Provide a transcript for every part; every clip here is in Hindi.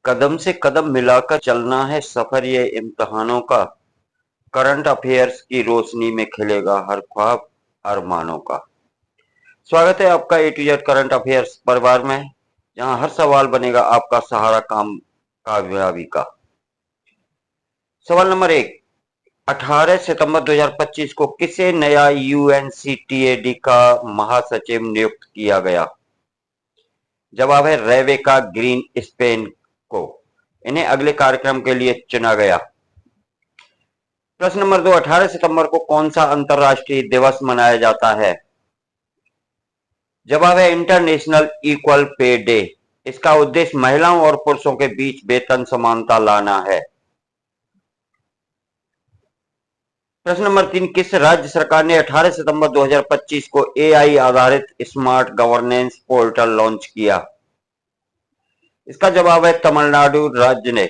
कदम से कदम मिलाकर चलना है सफर ये इम्तिहानों का। करंट अफेयर्स की रोशनी में खिलेगा हर ख्वाब अरमानों का। स्वागत है आपका ए टू जेड करंट अफेयर्स परिवार में, जहां हर सवाल बनेगा आपका सहारा काम कामयाबी का। सवाल नंबर 1। 18 सितंबर 2025 को किसे नया यूएनसीटीएडी का महासचिव नियुक्त किया गया? जवाब है रेबेका ग्रीन स्पेन को। इन्हें अगले कार्यक्रम के लिए चुना गया। प्रश्न नंबर 2। 18 सितंबर को कौन सा अंतर्राष्ट्रीय दिवस मनाया जाता है? जवाब है इंटरनेशनल इक्वल पे डे। इसका उद्देश्य महिलाओं और पुरुषों के बीच वेतन समानता लाना है। प्रश्न नंबर 3। किस राज्य सरकार ने 18 सितंबर 2025 को एआई आधारित स्मार्ट गवर्नेंस पोर्टल लॉन्च किया? इसका जवाब है तमिलनाडु राज्य ने।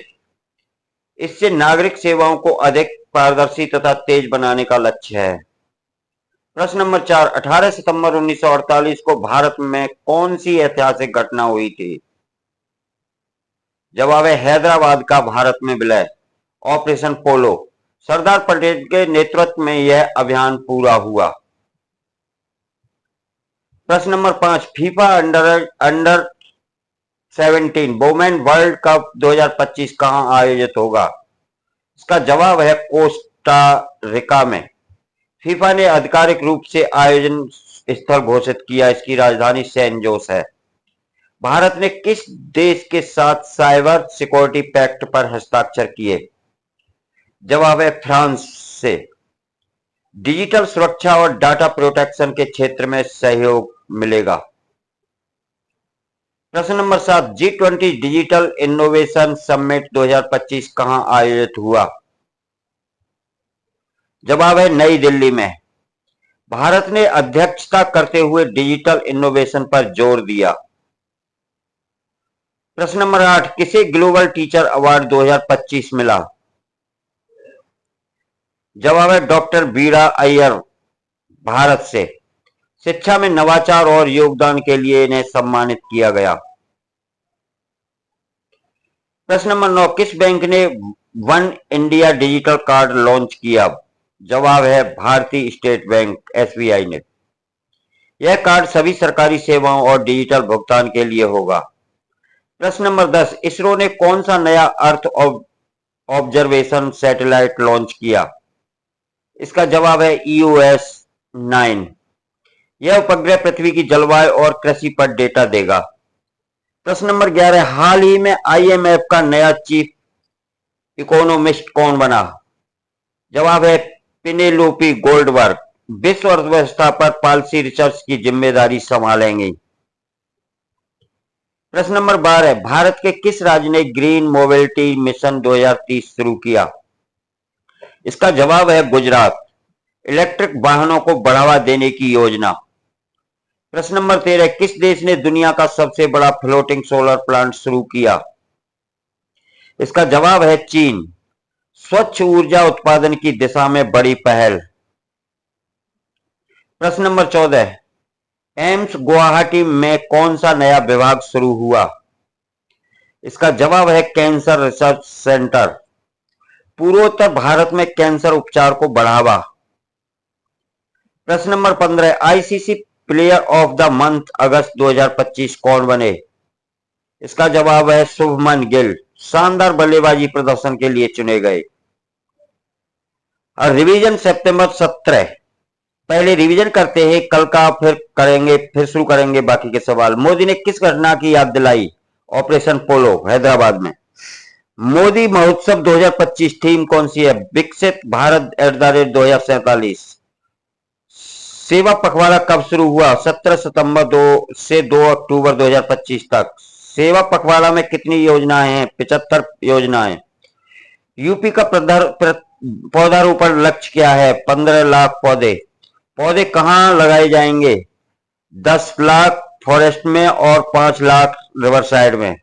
इससे नागरिक सेवाओं को अधिक पारदर्शी तथा तेज बनाने का लक्ष्य है। प्रश्न नंबर 4। 18 सितंबर 1948 को भारत में कौन सी ऐतिहासिक घटना हुई थी? जवाब है हैदराबाद का भारत में विलय, ऑपरेशन पोलो। सरदार पटेल के नेतृत्व में यह अभियान पूरा हुआ। प्रश्न number 5। FIFA under 17 women world cup 2025 कहां आयोजित होगा? इसका जवाब है कोस्टा रिका में। फीफा ने आधिकारिक रूप से आयोजन स्थल घोषित किया। इसकी राजधानी सैन जोस है। भारत ने किस देश के साथ साइबर सिक्योरिटी पैक्ट पर हस्ताक्षर किए? जवाब है फ्रांस से। डिजिटल सुरक्षा और डाटा प्रोटेक्शन के क्षेत्र में सहयोग मिलेगा। प्रश्न number 7। G20 digital innovation summit 2025 कहां आयोजित हुआ? जवाब है नई दिल्ली में। भारत ने अध्यक्षता करते हुए डिजिटल इनोवेशन पर जोर दिया। प्रश्न नंबर 8। किसे ग्लोबल टीचर अवार्ड 2025 मिला? जवाब है डॉक्टर बीरा अय्यर, भारत से। शिक्षा में नवाचार और योगदान के लिए इन्हें सम्मानित किया गया। प्रश्न नंबर 9। किस बैंक ने one India digital card launch किया? जवाब है भारतीय स्टेट बैंक, एसबीआई ने। यह कार्ड सभी सरकारी सेवाओं और डिजिटल भुगतान के लिए होगा। प्रश्न नंबर 10। इसरो ने कौन सा नया अर्थ ऑब्जर्वेशन सैटेलाइट लॉन्च किया? इसका जवाब है EOS 9। यह उपग्रह पृथ्वी की जलवायु और कृषि पर डेटा देगा। प्रश्न नंबर 11। हाल ही में IMF का नया चीफ इकोनॉमिस्ट कौन बना? जवाब है पिनेलोपी गोल्डबर्ग। विश्व अर्थव्यवस्था पर पॉलिसी रिसर्च की जिम्मेदारी संभालेंगी। प्रश्न नंबर 12। भारत के किस राज्य ने ग्रीन मोबिलिटी मिशन 2030 शुरू किया? इसका जवाब है गुजरात। इलेक्ट्रिक वाहनों को बढ़ावा देने की योजना। प्रश्न नंबर 13। किस देश ने दुनिया का सबसे बड़ा फ्लोटिंग सोलर प्लांट शुरू किया? इसका जवाब है चीन। स्वच्छ ऊर्जा उत्पादन की दिशा में बड़ी पहल। प्रश्न नंबर 14। एम्स गुवाहाटी में कौन सा नया विभाग शुरू हुआ? इसका जवाब है कैंसर रिसर्च सेंटर। पूर्वोत्तर भारत में कैंसर उपचार को बढ़ावा। प्रश्न number 15। ICC player of the month अगस्त 2025 कौन बने? इसका जवाब है शुभमन गिल। शानदार बल्लेबाजी प्रदर्शन के लिए चुने गए। और रिवीजन सितंबर 17। पहले रिवीजन करते हैं, कल का फिर शुरू करेंगे बाकी के सवाल। मोदी ने किस घटना की याद दिलाई? ऑपरेशन पोलो, हैदराबाद में। मोदी महोत्सव 2025 थीम कौन सी है? विकसित भारत @2047। सेवा पखवाड़ा कब शुरू हुआ? 17 सितंबर 2 से 2 अक्टूबर 2025 तक। सेवा पखवाड़ा में कितनी योजनाएं हैं? 75 योजनाएं। यूपी का पौधारोपण लक्ष्य क्या है? 15 लाख पौधे। पौधे कहां लगाए जाएंगे? 10 लाख फॉरेस्ट में और 5 लाख रिवर साइड में।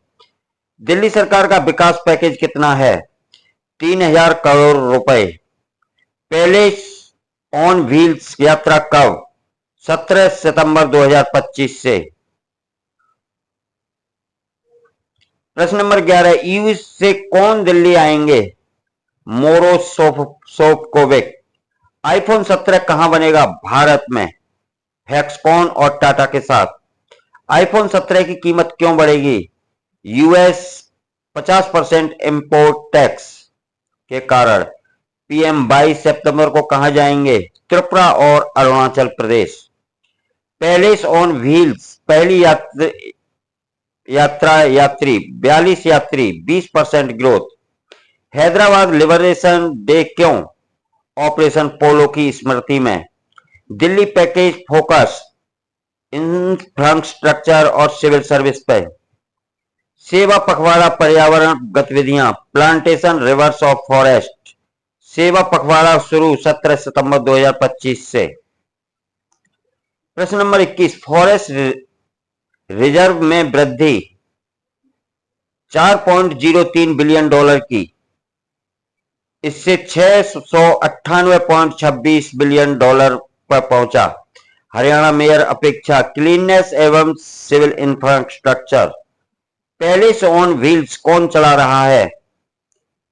दिल्ली सरकार का विकास पैकेज कितना है? 3000 करोड़ रुपए। पहले ऑन व्हील्स यात्रा कब? 17 सितंबर 2025 से। प्रश्न नंबर 11, ईयू से कौन दिल्ली आएंगे? मोरोसोफकोविक। आईफोन 17 कहां बनेगा? भारत में, फैक्सकॉन और टाटा के साथ। आईफोन 17 की कीमत क्यों बढ़ेगी? यूएस 50% इंपोर्ट टैक्स के कारण। पीएम 22 सितंबर को कहां जाएंगे? त्रिपुरा और Arunachal Pradesh. Palace on wheels, पहली यात्री 42 यात्री, 20% ग्रोथ। हैदराबाद लिबरेशन डे क्यों? ऑपरेशन पोलो की स्मृति में। दिल्ली पैकेज फोकस इंफ्रास्ट्रक्चर और सिविल सर्विस पे। सेवा पखवाड़ा पर्यावरण गतिविधियां, प्लांटेशन रिवर्स ऑफ फॉरेस्ट। सेवा पखवाड़ा शुरू 17 सितंबर 2025 से। प्रश्न नंबर 21, फॉरेस्ट रिजर्व में वृद्धि 4.03 बिलियन डॉलर की, इससे 698.26 बिलियन डॉलर पर पहुंचा। हरियाणा मेयर अपेक्षा क्लीननेस एवं civil infrastructure. Palace on wheels कौन चला रहा है?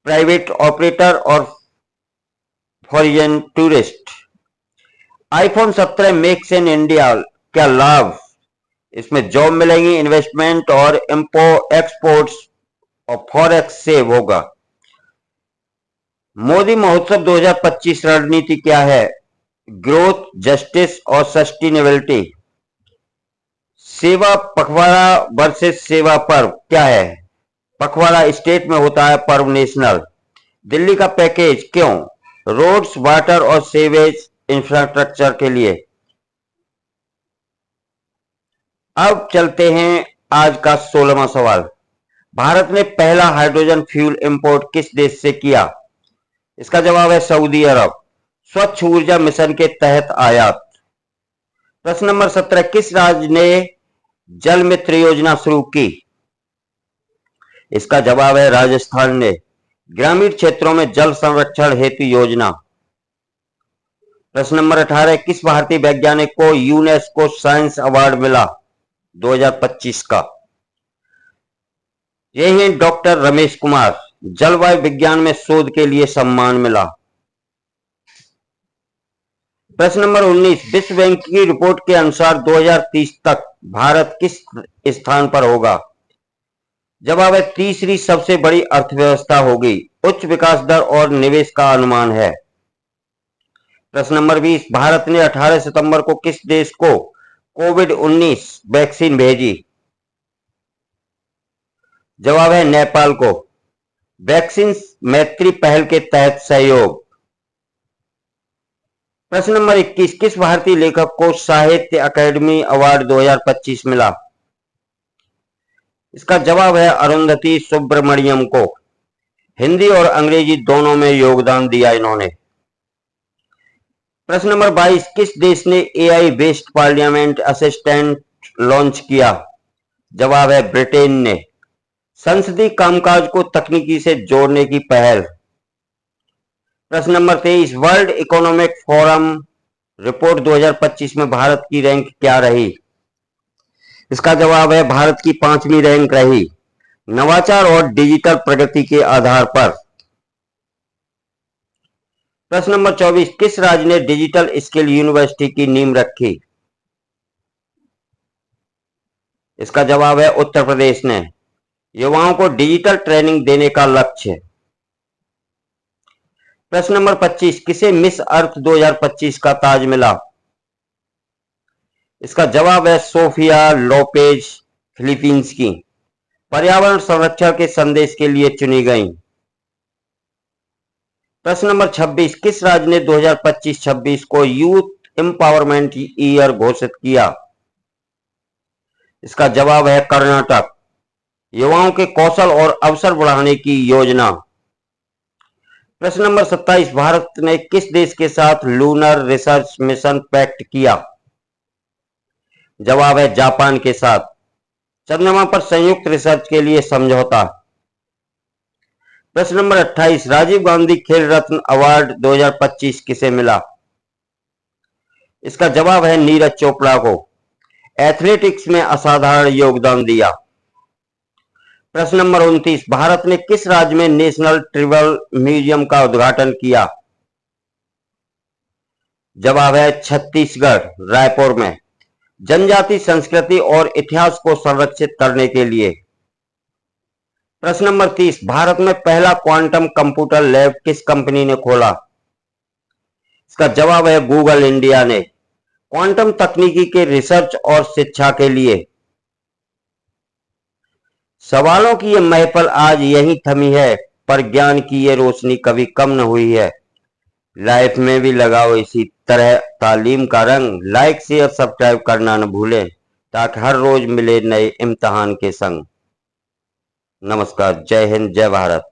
प्राइवेट ऑपरेटर और foreign tourist. IPhone 17 makes in India, क्या लाभ? इसमें जॉब मिलेंगी, इन्वेस्टमेंट और एक्सपोर्ट्स और फॉरेक्स सेव होगा। मोदी महोत्सव 2025 रणनीति क्या है? ग्रोथ, जस्टिस और सस्टेनेबिलिटी। सेवा पखवाड़ा वर्सेस सेवा पर्व क्या है? पखवाड़ा स्टेट में होता है, पर्व नेशनल। दिल्ली का पैकेज क्यों? रोड्स, वाटर और सीवेज इंफ्रास्ट्रक्चर के लिए। अब चलते हैं आज का 16वां सवाल। भारत ने पहला हाइड्रोजन फ्यूल इंपोर्ट किस देश से किया? इसका जवाब है सऊदी अरब। स्वच्छ ऊर्जा मिशन के तहत आयात। प्रश्न नंबर 17, किस राज्य ने जल मित्र योजना शुरू की? इसका जवाब है राजस्थान ने। ग्रामीण क्षेत्रों में जल संरक्षण हेतु योजना। प्रश्न नंबर 18, किस भारतीय वैज्ञानिक को यूनेस्को साइंस अवार्ड मिला 2025 का? यही है डॉक्टर रमेश कुमार। जलवायु विज्ञान में शोध के लिए सम्मान मिला। प्रश्न नंबर 19, विश्व बैंक की रिपोर्ट के अनुसार 2030 तक भारत किस स्थान पर होगा? जवाब है तीसरी सबसे बड़ी अर्थव्यवस्था होगी। उच्च विकास दर और निवेश का अनुमान है। प्रश्न नंबर 20, भारत ने 18 सितंबर को किस देश को कोविड-19 वैक्सीन भेजी? जवाब है नेपाल को। वैक्सीन मैत्री पहल के तहत सहयोग। प्रश्न नंबर 21, किस भारतीय लेखक को साहित्य अकादमी अवार्ड 2025 मिला? इसका जवाब है अरुंधति सुब्रमण्यम को। हिंदी और अंग्रेजी दोनों में योगदान दिया इन्होंने। प्रश्न नंबर 22, किस देश ने AI based parliament assistant launch किया? जवाब है ब्रिटेन ने। संसदीय कामकाज को तकनीकी से जोड़ने की पहल। प्रश्न number 23, world economic forum report 2025 में भारत की रैंक क्या रही? इसका जवाब है भारत की 5वीं रैंक रही, नवाचार और डिजिटल प्रगति के आधार पर। प्रश्न नंबर 24, किस राज्य ने डिजिटल स्किल यूनिवर्सिटी की नींव रखी? इसका जवाब है उत्तर प्रदेश ने। युवाओं को डिजिटल ट्रेनिंग देने का लक्ष्य। प्रश्न नंबर 25, किसे मिस अर्थ 2025 का ताज मिला? इसका जवाब है सोफिया लोपेज फिलीपींस की। पर्यावरण संरक्षण के संदेश के लिए चुनी गई। प्रश्न नंबर 26, किस राज्य ने 2025-26 को यूथ एम्पावरमेंट ईयर घोषित किया? इसका जवाब है कर्नाटक। युवाओं के कौशल और अवसर बढ़ाने की योजना। प्रश्न नंबर 27, भारत ने किस देश के साथ लूनर रिसर्च मिशन पैक्ट किया? जवाब है जापान के साथ। चंद्रमा पर संयुक्त रिसर्च के लिए समझौता। प्रश्न नंबर 28, राजीव गांधी खेल रत्न अवार्ड 2025 किसे मिला? इसका जवाब है नीरज चोपड़ा को। एथलेटिक्स में असाधारण योगदान दिया। प्रश्न नंबर 29, भारत में किस राज्य में नेशनल ट्राइबल म्यूजियम का उद्घाटन किया? जवाब है छत्तीसगढ़, रायपुर में। जनजाति संस्कृति और इतिहास को संरक्षित करने के लिए। प्रश्न नंबर 30, भारत में पहला क्वांटम कंप्यूटर लैब किस कंपनी ने खोला? इसका जवाब है गूगल इंडिया ने। क्वांटम तकनीकी के रिसर्च और शिक्षा के लिए। सवालों की ये महफिल आज यहीं थमी है, पर ज्ञान की ये रोशनी कभी कम न हुई है। लाइफ में भी लगाओ इसी तरह तालीम का रंग। लाइक शेयर सब्सक्राइब करना न भूलें, ताकि हर रोज मिले नए इम्तिहान के संग। नमस्कार, जय हिंद, जय भारत।